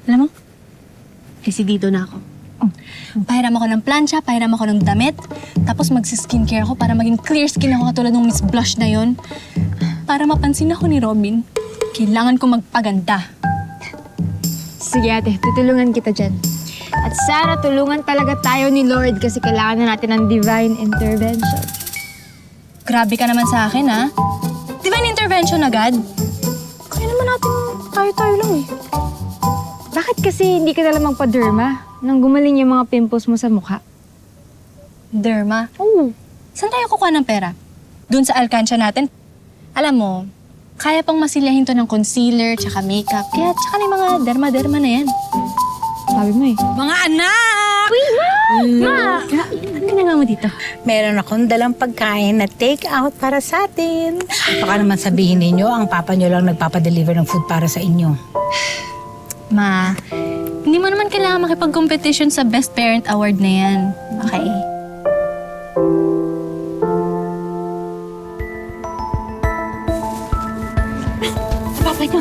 Alam mo, dito na ako. Pahiram ako ng plancha, pahiram ako ng damit, tapos magsi-skincare ako para maging clear skin ako katulad ng Miss Blush na yon. Para mapansin ako ni Robin, kailangan ko magpaganda. Sige ate, tutulungan kita dyan. At sana tulungan talaga tayo ni Lord kasi kailangan na natin ng divine intervention. Grabe ka naman sa akin, ha? Divine intervention agad? Kaya naman natin tayo-tayo lang eh. Bakit kasi hindi ka nalang magpa-derma nang gumaling yung mga pimples mo sa mukha? Derma? Oo. Saan tayo kukuha ng pera? Doon sa alkansya natin? Alam mo, kaya pang masilyahin to ng concealer, tsaka makeup. Kaya tsaka na yung mga derma-derma na yan. Sabi mo eh. Mga anak! Uy, Ma! Ano ginagawa mo dito? Meron akong dalang pagkain na take out para sa atin. Baka naman sabihin ninyo, ang papa nyo lang nagpapadeliver ng food para sa inyo. Ma, hindi mo naman kailangan makipag-competition sa Best Parent Award na yan. Okay? Papay ko.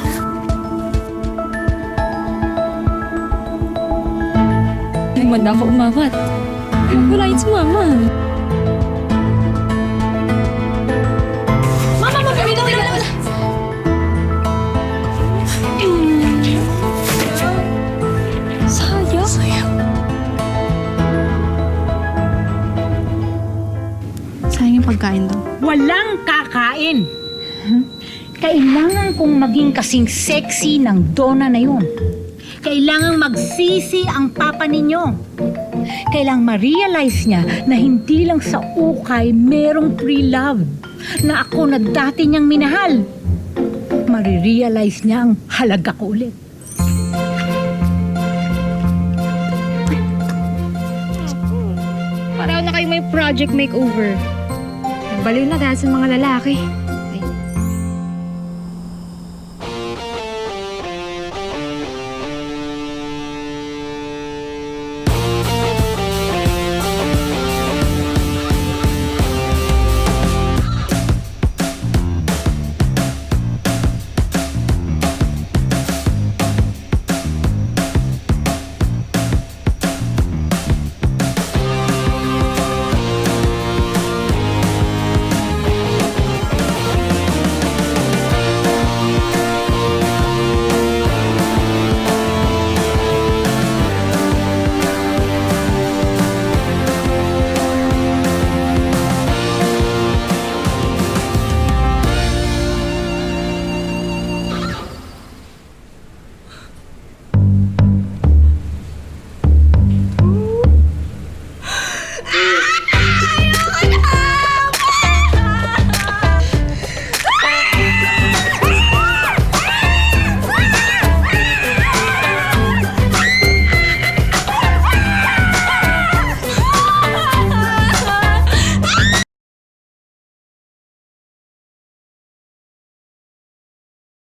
Naman na ako umawat. Wala yun si Mama. Mama, wala. Sayang. Sayang yung pagkain daw. Walang kakain! Kailangan kong maging kasing sexy ng Donna na yun. Kailangan magsisi ang papa ninyo. Kailangan ma-realize niya na hindi lang sa ukay merong pre-love. Na ako na dati niyang minahal. Marirealize niya ang halaga ko ulit. Pareho na kayo may project makeover. Baliw na dahil sa mga lalaki.